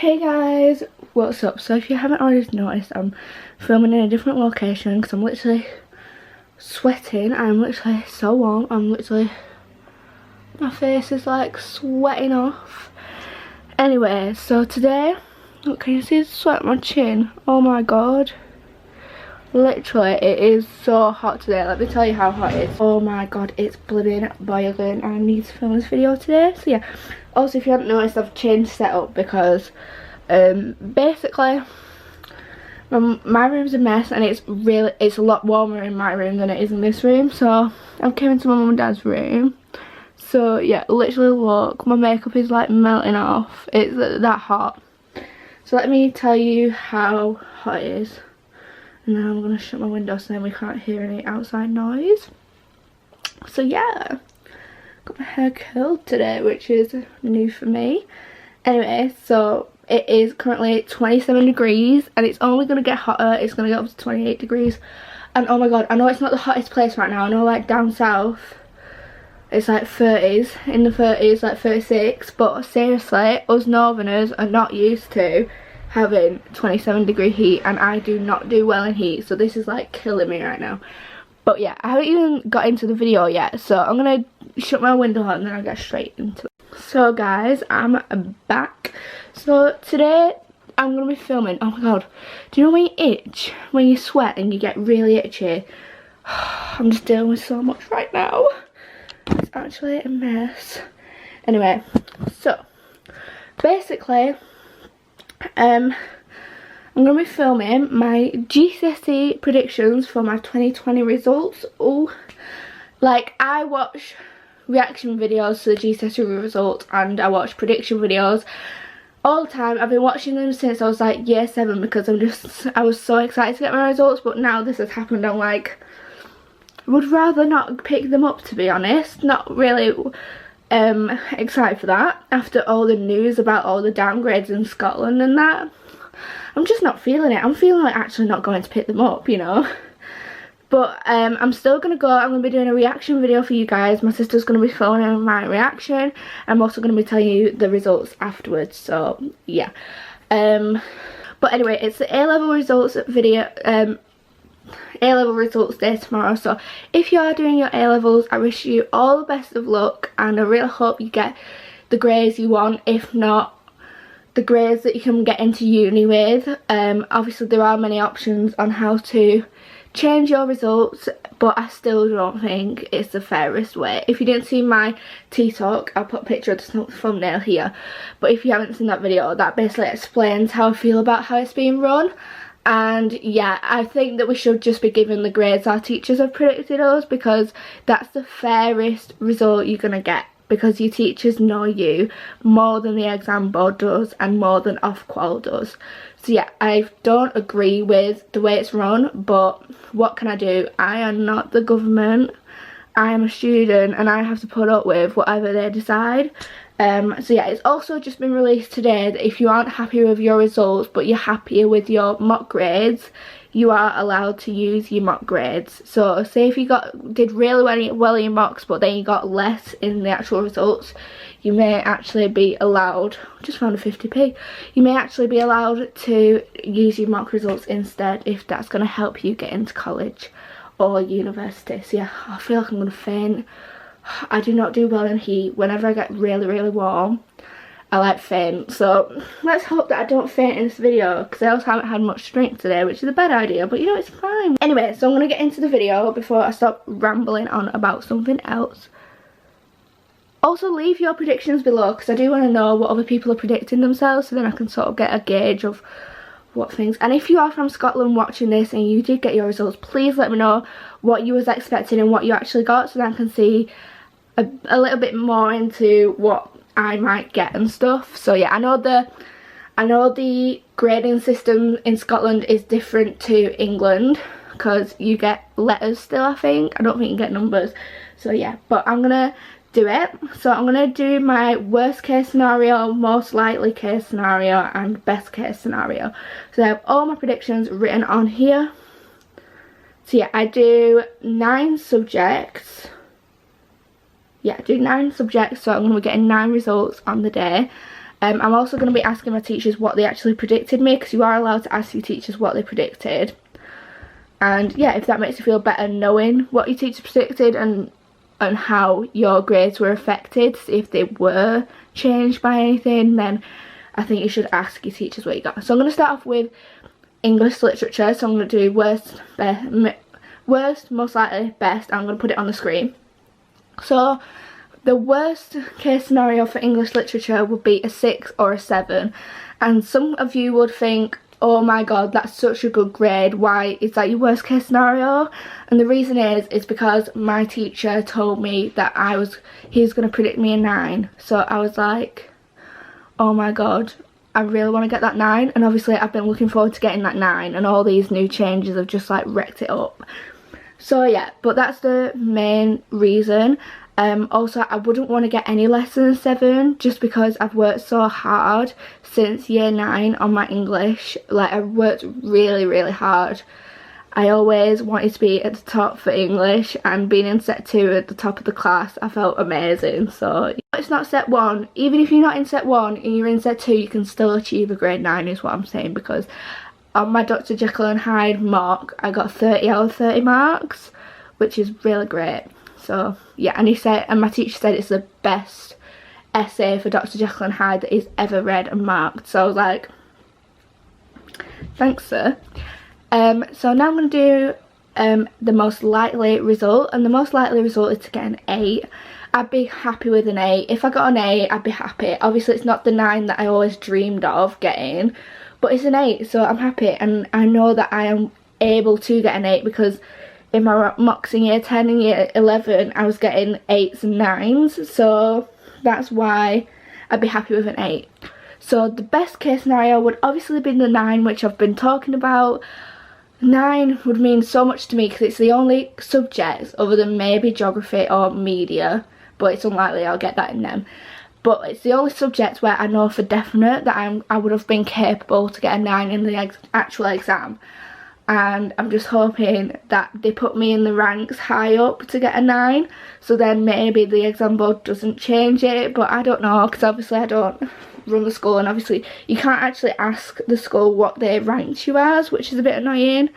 Hey guys, what's up? So if you haven't already noticed, I'm filming in a different location because I'm literally sweating. I'm literally so warm. My face is like sweating off. Anyway, so today, look, can you see the sweat on my chin? Oh my god. Literally, it is so hot today. Let me tell you how hot it is. Oh my god, it's blooming boiling. I need to film this video today. So yeah, also if you haven't noticed, I've changed setup because basically my room's a mess and it's a lot warmer in my room than it is in this room. So I've come into my mum and dad's room. So yeah, literally look, my makeup is like melting off. It's that hot. So let me tell you how hot it is. And then I'm going to shut my window so then we can't hear any outside noise. So yeah, got my hair curled today, which is new for me. Anyway, so it is currently 27 degrees and it's only going to get hotter. It's going to get up to 28 degrees. And oh my god, I know it's not the hottest place right now. I know like down south it's like 30s, in the 30s, like 36. But seriously, us northerners are not used to having 27-degree heat, and I do not do well in heat, so this is like killing me right now. But yeah, I haven't even got into the video yet, so I'm gonna shut my window and then I'll get straight into it. So guys, I'm back. So today I'm gonna be filming. Oh my god, do you know when you itch, when you sweat and you get really itchy? I'm just dealing with so much right now. It's actually a mess. Anyway, so basically I'm going to be filming my GCSE predictions for my 2020 results. Oh, like I watch reaction videos to the GCSE results and I watch prediction videos all the time. I've been watching them since I was like year 7 because I was so excited to get my results, but now this has happened. I'm like, I would rather not pick them up, to be honest. Not really excited for that after all the news about all the downgrades in Scotland and that. I'm just not feeling it. I'm feeling like actually not going to pick them up, you know. But I'm still going to go. I'm going to be doing a reaction video for you guys. My sister's going to be filming my reaction. I'm also going to be telling you the results afterwards, so yeah. But anyway, it's the A-level results video, A-level results day tomorrow. So if you are doing your A-levels, I wish you all the best of luck and I really hope you get the grades you want, if not the grades that you can get into uni with. Obviously there are many options on how to change your results, but I still don't think it's the fairest way. If you didn't see my TikTok, I'll put a picture of the thumbnail here, but if you haven't seen that video, that basically explains how I feel about how it's being run. And yeah, I think that we should just be given the grades our teachers have predicted us, because that's the fairest result you're going to get, because your teachers know you more than the exam board does and more than Ofqual does. So yeah, I don't agree with the way it's run, but what can I do? I am not the government. I am a student and I have to put up with whatever they decide. So yeah, it's also just been released today that if you aren't happy with your results but you're happier with your mock grades, you are allowed to use your mock grades. So say if you did really well in your mocks but then you got less in the actual results, you may actually be allowed, just found a 50p, you may actually be allowed to use your mock results instead if that's going to help you get into college or university. So yeah, I feel like I'm going to faint. I do not do well in heat. Whenever I get really warm, I like faint. So let's hope that I don't faint in this video, because I also haven't had much strength today, which is a bad idea, but you know, it's fine. Anyway, so I'm going to get into the video before I stop rambling on about something else. Also leave your predictions below, because I do want to know what other people are predicting themselves, so then I can sort of get a gauge of what things. And if you are from Scotland watching this and you did get your results, please let me know what you was expecting and what you actually got, so then I can see a little bit more into what I might get and stuff. So yeah, I know the grading system in Scotland is different to England, because you get letters still, I think. I don't think you get numbers. So yeah, but I'm gonna do it. So I'm gonna do my worst case scenario, most likely case scenario and best case scenario. So I have all my predictions written on here. So yeah, I do 9 subjects. Yeah, I do 9 subjects, so I'm going to be getting 9 results on the day. I'm also going to be asking my teachers what they actually predicted me, because you are allowed to ask your teachers what they predicted. And yeah, if that makes you feel better knowing what your teacher predicted and how your grades were affected, see if they were changed by anything, then I think you should ask your teachers what you got. So I'm going to start off with English literature. So I'm going to do worst, most likely, best. I'm going to put it on the screen. So the worst case scenario for English literature would be a 6 or a 7. And some of you would think, oh my god, that's such a good grade, why is that your worst case scenario? And the reason is because my teacher told me that he was going to predict me a 9. So I was like, oh my god, I really want to get that 9. And obviously I've been looking forward to getting that 9, and all these new changes have just like wrecked it up. So yeah, but that's the main reason. Also, I wouldn't want to get any less than a 7, just because I've worked so hard since year 9 on my English. Like, I've worked really, really hard. I always wanted to be at the top for English, and being in set 2 at the top of the class, I felt amazing. So it's not set 1. Even if you're not in set 1 and you're in set 2, you can still achieve a grade 9 is what I'm saying, because on my Dr. Jekyll and Hyde mock, I got 30 out of 30 marks, which is really great. So yeah, and my teacher said it's the best essay for Dr. Jekyll and Hyde that he's ever read and marked. So I was like, thanks sir. So now I'm going to do the most likely result, and the most likely result is to get an 8. I'd be happy with an 8. If I got an 8, I'd be happy. Obviously it's not the 9 that I always dreamed of getting, but it's an 8, so I'm happy, and I know that I am able to get an 8, because in my mocks in year 10 and year 11 I was getting 8s and 9s, so that's why I'd be happy with an 8. So the best case scenario would obviously be the 9, which I've been talking about. 9 would mean so much to me, because it's the only subject other than maybe geography or media, but it's unlikely I'll get that in them. But it's the only subject where I know for definite that I would have been capable to get a 9 in the actual exam. And I'm just hoping that they put me in the ranks high up to get a 9, so then maybe the exam board doesn't change it, but I don't know, because obviously I don't run the school, and obviously you can't actually ask the school what they ranked you as, which is a bit annoying,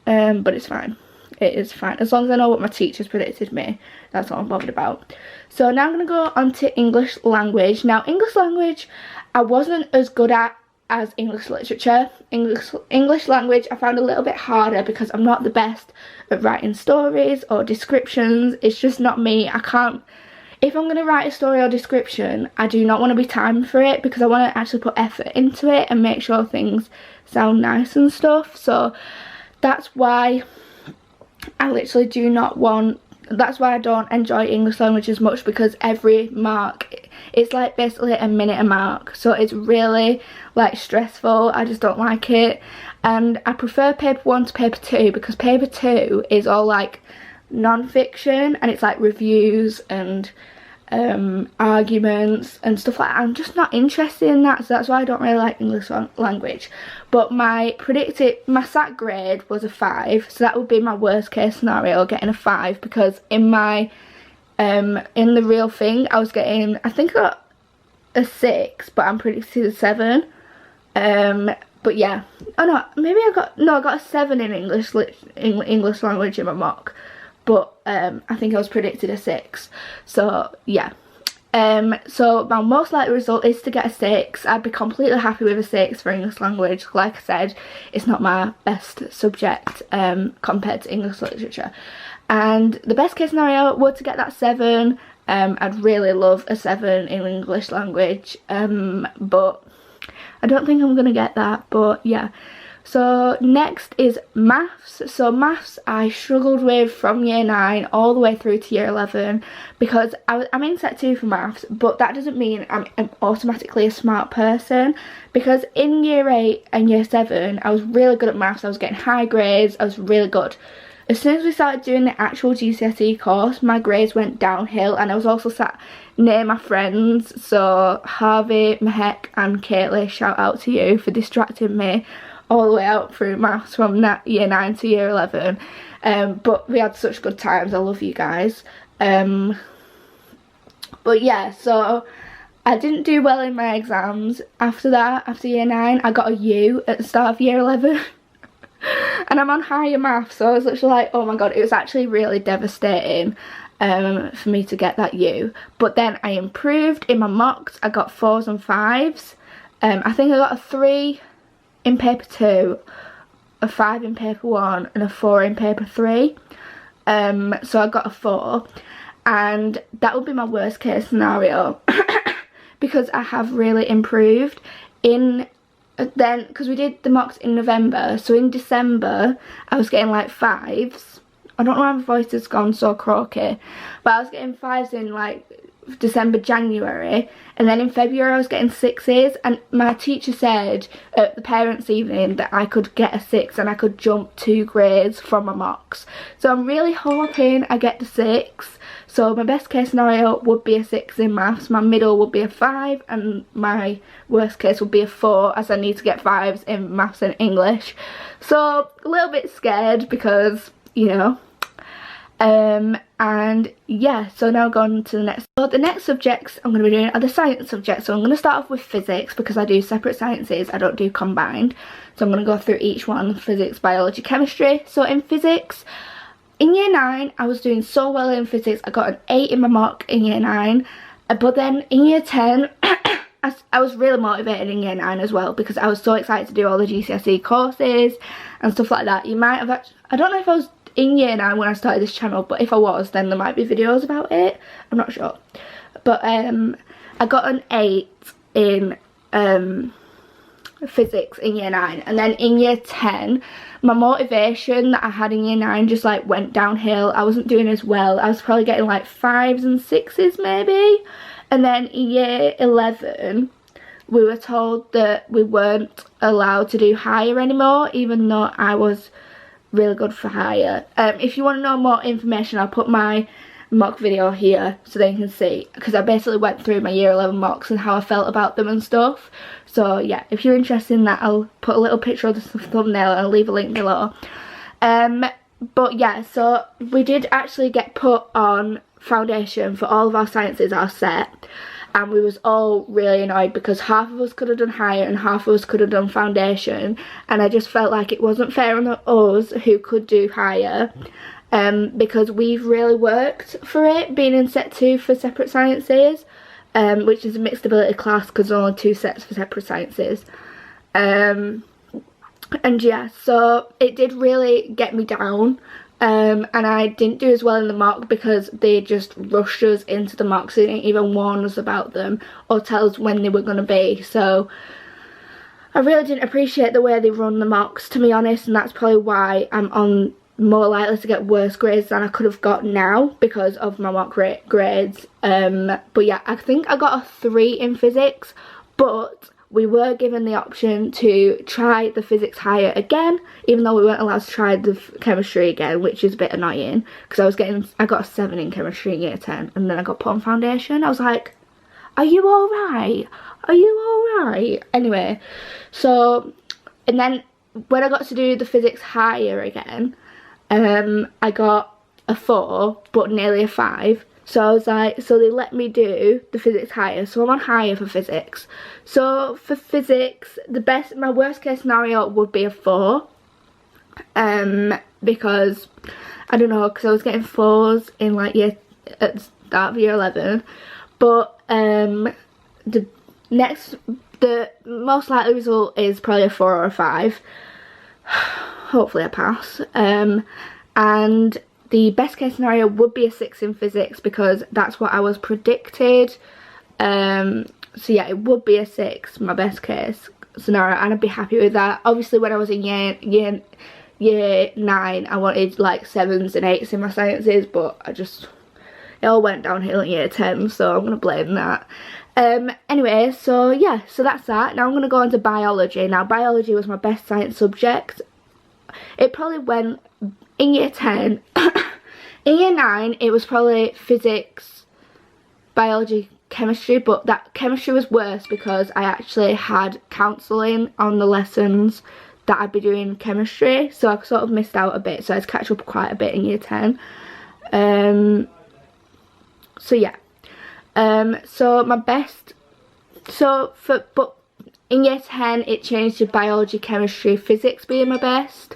but it's fine. It is fine, as long as I know what my teachers predicted me, that's all I'm bothered about. So now I'm going to go on to English language. Now English language I wasn't as good at as English literature. English language I found a little bit harder, because I'm not the best at writing stories or descriptions. It's just not me. I can't, if I'm going to write a story or description, I do not want to be timed for it, because I want to actually put effort into it and make sure things sound nice and stuff. So that's why I literally do not want, that's why I don't enjoy English language as much, because every mark, it's like basically a minute a mark, so it's really like stressful. I just don't like it, and I prefer paper 1 to paper 2, because paper 2 is all like non-fiction, and it's like reviews and arguments and stuff like that. I'm just not interested in that, so that's why I don't really like English language. But my SAT grade was a 5, so that would be my worst case scenario, getting a 5, because in my in the real thing I was getting, I think I got a 6, but I'm predicted a 7. But yeah, oh no, maybe I got a 7 in English language in my mock, but I think I was predicted a 6. So yeah, so my most likely result is to get a 6. I'd be completely happy with a 6 for English language. Like I said, it's not my best subject compared to English literature. And the best case scenario would to get that 7. I'd really love a 7 in English language, but I don't think I'm gonna get that. But yeah, so next is maths. So maths I struggled with from year 9 all the way through to year 11, because I'm in set 2 for maths, but that doesn't mean I'm automatically a smart person, because in year 8 and year 7 I was really good at maths. I was getting high grades, I was really good. As soon as we started doing the actual GCSE course, my grades went downhill, and I was also sat near my friends, so Harvey, Mehek and Kaylee, shout out to you for distracting me all the way out through maths from year 9 to year 11. But we had such good times. I love you guys. But yeah, so I didn't do well in my exams. After that, after year 9, I got a U at the start of year 11. And I'm on higher maths, so I was literally like, oh my god, it was actually really devastating for me to get that U. But then I improved in my mocks. I got 4s and 5s. I think I got a 3 in paper 2, a 5 in paper 1, and a 4 in paper 3. So I got a 4, and that would be my worst case scenario because I have really improved in then, because we did the mocks in November, so in December I was getting like 5s. I don't know why my voice has gone so croaky, but I was getting 5s in like December, January, and then in February I was getting 6s, and my teacher said at the parents' evening that I could get a 6 and I could jump 2 grades from my mocks. So I'm really hoping I get the 6. So my best case scenario would be a 6 in maths, my middle would be a 5, and my worst case would be a 4, as I need to get 5s in maths and English. So a little bit scared because, you know. And yeah, so now going to the next. So the next subjects I'm going to be doing are the science subjects. So I'm going to start off with physics because I do separate sciences, I don't do combined. So I'm going to go through each one: physics, biology, chemistry. So in physics, in year 9 I was doing so well in physics. I got an 8 in my mock in year 9, but then in year 10 I was really motivated in year 9 as well because I was so excited to do all the GCSE courses and stuff like that. You might have actually, I don't know if I was in year 9 when I started this channel, but if I was, then there might be videos about it, I'm not sure. But I got an 8 in physics in year 9, and then in year 10 my motivation that I had in year 9 just like went downhill. I wasn't doing as well. I was probably getting like 5s and 6s maybe, and then in year 11 we were told that we weren't allowed to do higher anymore, even though I was really good for higher. If you want to know more information, I'll put my mock video here so that you can see, because I basically went through my year 11 mocks and how I felt about them and stuff. So yeah, if you're interested in that, I'll put a little picture of the thumbnail and I'll leave a link below. But yeah, so we did actually get put on foundation for all of our sciences, our set, and we was all really annoyed because half of us could have done higher and half of us could have done foundation, and I just felt like it wasn't fair on us who could do higher, because we've really worked for it, being in set 2 for separate sciences, which is a mixed ability class because there's only 2 sets for separate sciences. And yeah, so it did really get me down. And I didn't do as well in the mock because they just rushed us into the mocks. They didn't even warn us about them or tell us when they were going to be. So I really didn't appreciate the way they run the mocks, to be honest, and that's probably why I'm on more likely to get worse grades than I could have got now because of my mock grades. But yeah, I think I got a 3 in physics, but we were given the option to try the physics higher again, even though we weren't allowed to try the chemistry again, which is a bit annoying because I got a 7 in chemistry in year 10, and then I got put on foundation. I was like, are you alright? Are you alright? Anyway, so, and then when I got to do the physics higher again, I got a 4, but nearly a 5. So I was like, so they let me do the physics higher, so I'm on higher for physics. So for physics, my worst case scenario would be a 4, because I don't know, because I was getting 4s in like at the start of year 11, but the most likely result is probably a 4 or a 5. Hopefully I pass. And the best case scenario would be a 6 in physics because that's what I was predicted. So yeah, it would be a 6, my best case scenario, and I'd be happy with that. Obviously when I was in year 9, I wanted like 7s and 8s in my sciences, but it all went downhill in year 10, so I'm going to blame that. Anyway, so yeah, so that's that. Now I'm going to go on to biology. Now biology was my best science subject. It probably went in year 10. In year 9 it was probably physics, biology, chemistry, but that chemistry was worse because I actually had counselling on the lessons that I'd be doing chemistry, so I sort of missed out a bit, so I had to catch up quite a bit in year 10. So yeah, so my best but in year 10 it changed to biology, chemistry, physics being my best,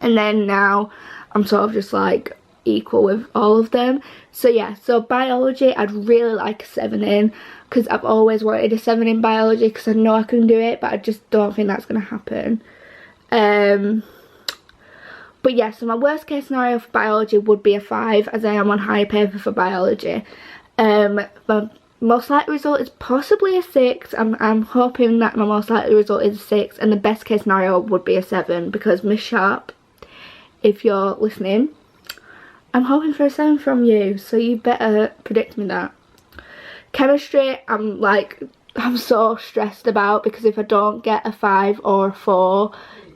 and then now I'm sort of just like equal with all of them. So yeah, so biology I'd really like a 7 in, because I've always wanted a 7 in biology because I know I can do it, but I just don't think that's going to happen. But yeah, so my worst case scenario for biology would be a 5, as I am on higher paper for biology. My most likely result is possibly a 6. I'm hoping that my most likely result is a 6, and the best case scenario would be a 7, because Miss Sharp, if you're listening, I'm hoping for a 7 from you, so you better predict me that. Chemistry, I'm so stressed about, because if I don't get a 5 or a 4,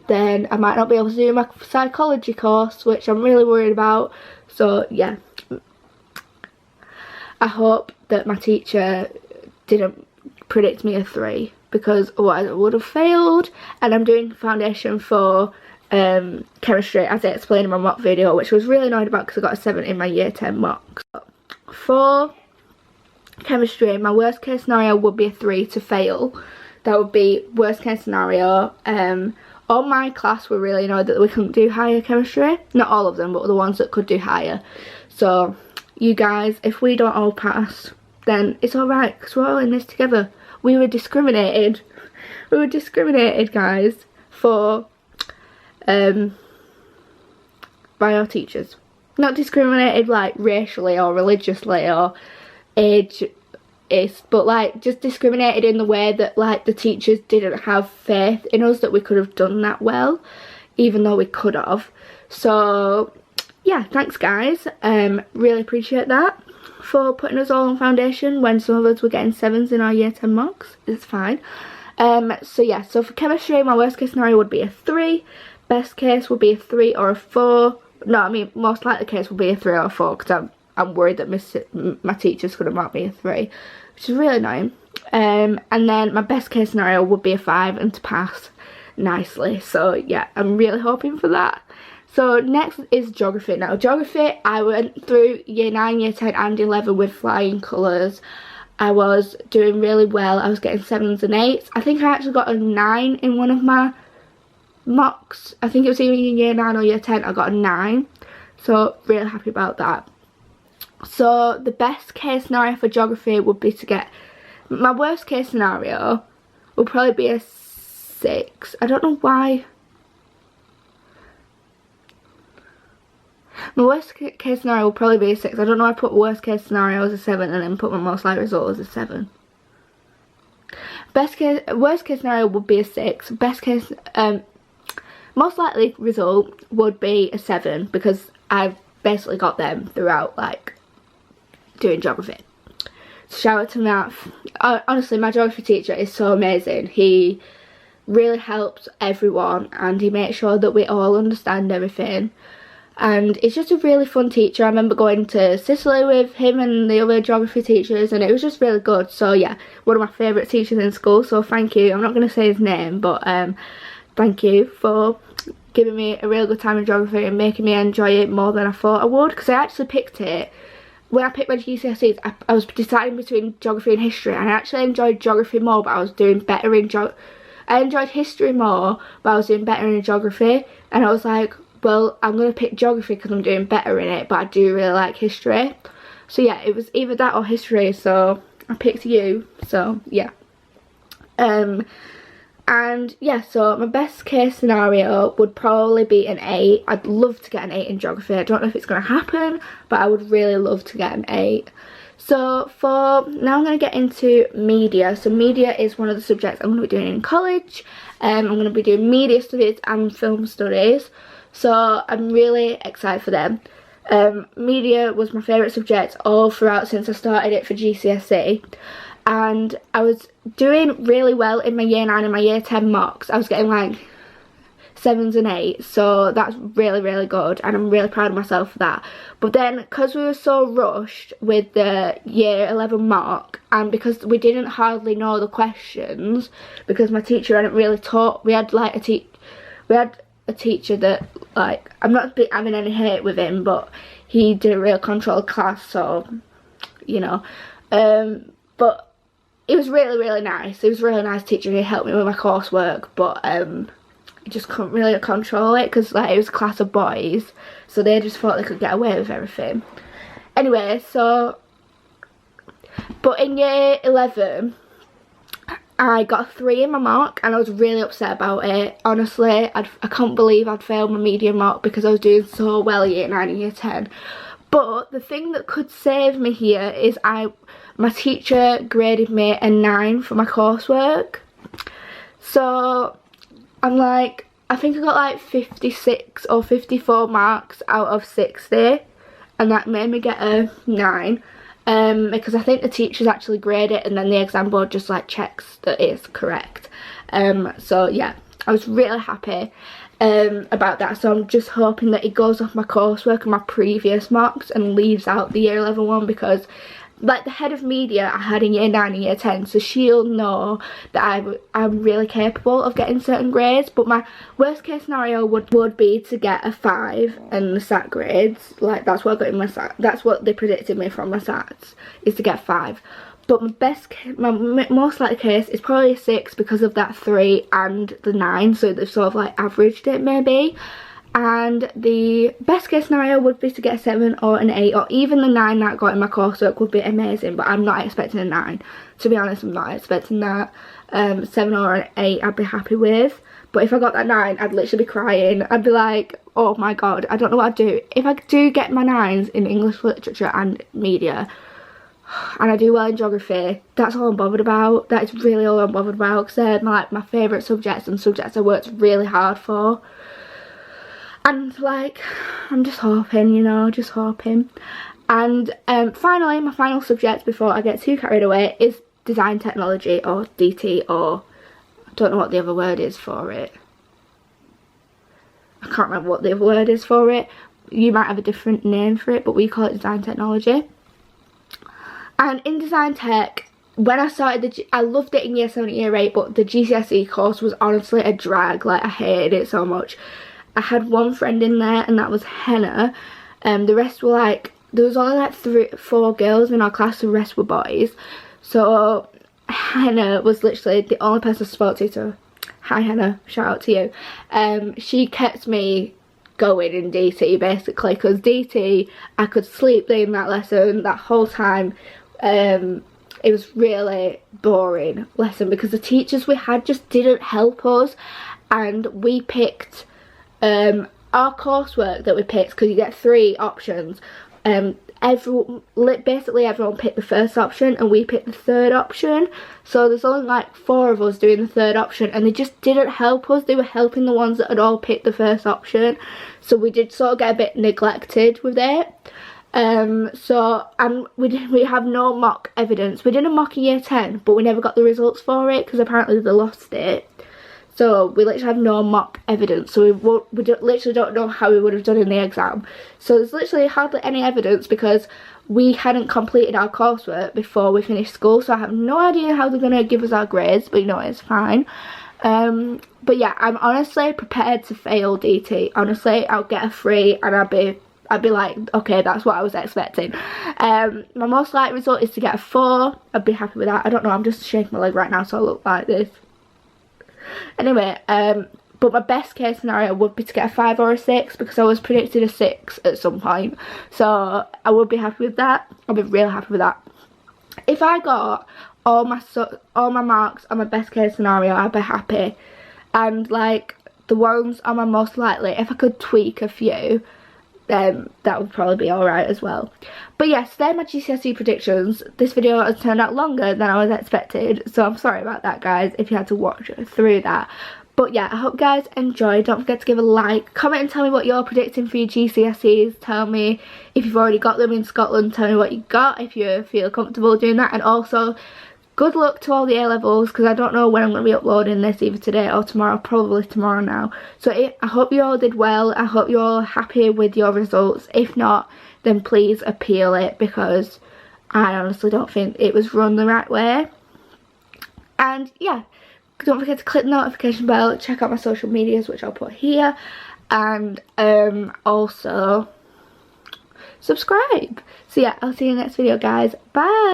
then I might not be able to do my psychology course, which I'm really worried about. So yeah, I hope that my teacher didn't predict me a 3, because otherwise I would have failed. And I'm doing foundation for chemistry, as I explained in my mock video, which I was really annoyed about because I got a 7 in my year 10 mock. For chemistry, my worst case scenario would be a 3 to fail. That would be worst case scenario. All my class were really annoyed that we couldn't do higher chemistry. Not all of them, but the ones that could do higher. So you guys, if we don't all pass, then it's alright, because we're all in this together. We were discriminated. We were discriminated, guys, for by our teachers. Not discriminated like racially or religiously or age, but like just discriminated in the way that like the teachers didn't have faith in us that we could have done that well, even though we could have. So yeah, thanks guys, really appreciate that for putting us all on foundation when some of us were getting 7s in our year 10 mocks. It's fine. So yeah, so for chemistry, my worst case scenario would be a 3, best case would be a 3 or a 4. No, I mean most likely case would be a 3 or a 4, because I'm worried that my teacher's going to mark me a 3, which is really annoying. And then my best case scenario would be a 5 and to pass nicely. So yeah, I'm really hoping for that. So next is geography. Now geography, I went through year 9, year 10 and 11 with flying colours. I was doing really well. I was getting 7s and 8s. I think I actually got a 9 in one of my mocks. I think it was either in year 9 or year 10. I got a 9. So really happy about that. So the best case scenario for geography would be to get, my worst case scenario would probably be a 6. I don't know why. My worst case scenario will probably be a 6. I don't know why I put worst case scenario as a 7 and then put my most likely result as a 7. Worst case scenario would be a 6. Best case, most likely result would be a 7, because I've basically got them throughout like doing geography. Shout out to math. Honestly, my geography teacher is so amazing. He really helps everyone and he makes sure that we all understand everything. And it's just a really fun teacher. I remember going to Sicily with him and the other geography teachers, and it was just really good. So yeah, one of my favourite teachers in school, so thank you. I'm not going to say his name, but thank you for giving me a really good time in geography and making me enjoy it more than I thought I would. Because I actually picked it, when I picked my GCSEs, I was deciding between geography and history, and I actually enjoyed geography more, but I was doing better in I enjoyed history more, but I was doing better in geography, and I was like, well, I'm going to pick geography because I'm doing better in it, but I do really like history. So yeah, it was either that or history, so I picked you, so yeah. And yeah, so my best case scenario would probably be an 8. I'd love to get an 8 in geography. I don't know if it's going to happen, but I would really love to get an 8. So now I'm going to get into media. So media is one of the subjects I'm going to be doing in college. I'm going to be doing media studies and film studies. So I'm really excited for them. Media was my favourite subject all throughout since I started it for GCSE. And I was doing really well in my year 9 and my year 10 mocks. I was getting like 7s and 8s, so that's really, really good, and I'm really proud of myself for that. But then, because we were so rushed with the year 11 mock, and because we didn't hardly know the questions, because my teacher hadn't really taught, we had like a teacher that, like, I'm not having any hate with him, but he didn't really control class, so, you know, but it was really nice. It was a really nice teacher. He helped me with my coursework, but I just couldn't really control it because like it was a class of boys, so they just thought they could get away with everything. Anyway, so but in year 11 I got a 3 in my mock and I was really upset about it. Honestly, I can't believe I'd failed my medium mock because I was doing so well in year 9 and year 10. But the thing that could save me here is my teacher graded me a 9 for my coursework. So I'm like, I think I got like 56 or 54 marks out of 60, and that made me get a 9. Because I think the teachers actually grade it and then the exam board just like checks that it's correct. So yeah, I was really happy about that. So I'm just hoping that it goes off my coursework and my previous mocks and leaves out the year 11 one, because like the head of media I had in year 9 and year 10, so she'll know that I'm really capable of getting certain grades. But my worst case scenario would be to get a 5 in the SAT grades. Like that's what I got in my SAT, that's what they predicted me from my SATs, is to get 5. But my most likely case is probably a 6 because of that 3 and the 9, so they've sort of like averaged it maybe. And the best case scenario would be to get a 7 or an 8, or even the 9 that I got in my coursework would be amazing, but I'm not expecting a 9. To be honest, I'm not expecting that. 7 or an 8 I'd be happy with, but if I got that 9 I'd literally be crying. I'd be like, oh my god, I don't know what I'd do. If I do get my 9s in English literature and media, and I do well in geography, that's all I'm bothered about. That is really all I'm bothered about, because they're my favourite subjects and subjects I worked really hard for. And like, I'm just hoping, you know, just hoping. And finally, my final subject before I get too carried away is design technology, or DT, or I don't know what the other word is for it. I can't remember what the other word is for it. You might have a different name for it, but we call it design technology. And in design tech, when I started, I loved it in year 7 and year 8, but the GCSE course was honestly a drag. Like, I hated it so much. I had one friend in there, and that was Hannah. The rest were like, there was only like 4 girls in our class, the rest were boys. So Hannah was literally the only person I spoke to, so hi Hannah, shout out to you. She kept me going in DT basically, because DT, I could sleep in that lesson that whole time. It was really boring lesson because the teachers we had just didn't help us, and we picked our coursework that we picked, because you get 3 options. Basically everyone picked the first option and we picked the 3rd option, so there's only like 4 of us doing the 3rd option, and they just didn't help us. They were helping the ones that had all picked the first option, so we did sort of get a bit neglected with it. We have no mock evidence. We did a mock in year 10, but we never got the results for it because apparently they lost it. So we literally have no mock evidence, so we literally don't know how we would have done in the exam. So there's literally hardly any evidence because we hadn't completed our coursework before we finished school, so I have no idea how they're going to give us our grades, but you know, it's fine. But yeah, I'm honestly prepared to fail DT. Honestly, I'll get a 3 and I'd be like, okay, that's what I was expecting. My most likely result is to get a 4. I'd be happy with that. I don't know, I'm just shaking my leg right now, so I look like this. Anyway, but my best case scenario would be to get a 5 or a 6, because I was predicted a 6 at some point. So I would be happy with that. I'd be real happy with that. If I got all my marks on my best case scenario, I'd be happy. And like the ones on my most likely, if I could tweak a few, then that would probably be alright as well. But yes, they're my GCSE predictions. This video has turned out longer than I was expected, so I'm sorry about that, guys, if you had to watch through that. But yeah, I hope you guys enjoyed. Don't forget to give a like, comment and tell me what you're predicting for your GCSEs. Tell me if you've already got them in Scotland. Tell me what you got if you feel comfortable doing that. And also, good luck to all the A-levels, because I don't know when I'm going to be uploading this, either today or tomorrow, probably tomorrow now. So I hope you all did well. I hope you're all happy with your results. If not, then please appeal it, because I honestly don't think it was run the right way. And yeah, don't forget to click the notification bell, check out my social medias, which I'll put here, and also subscribe. So yeah, I'll see you in the next video, guys. Bye!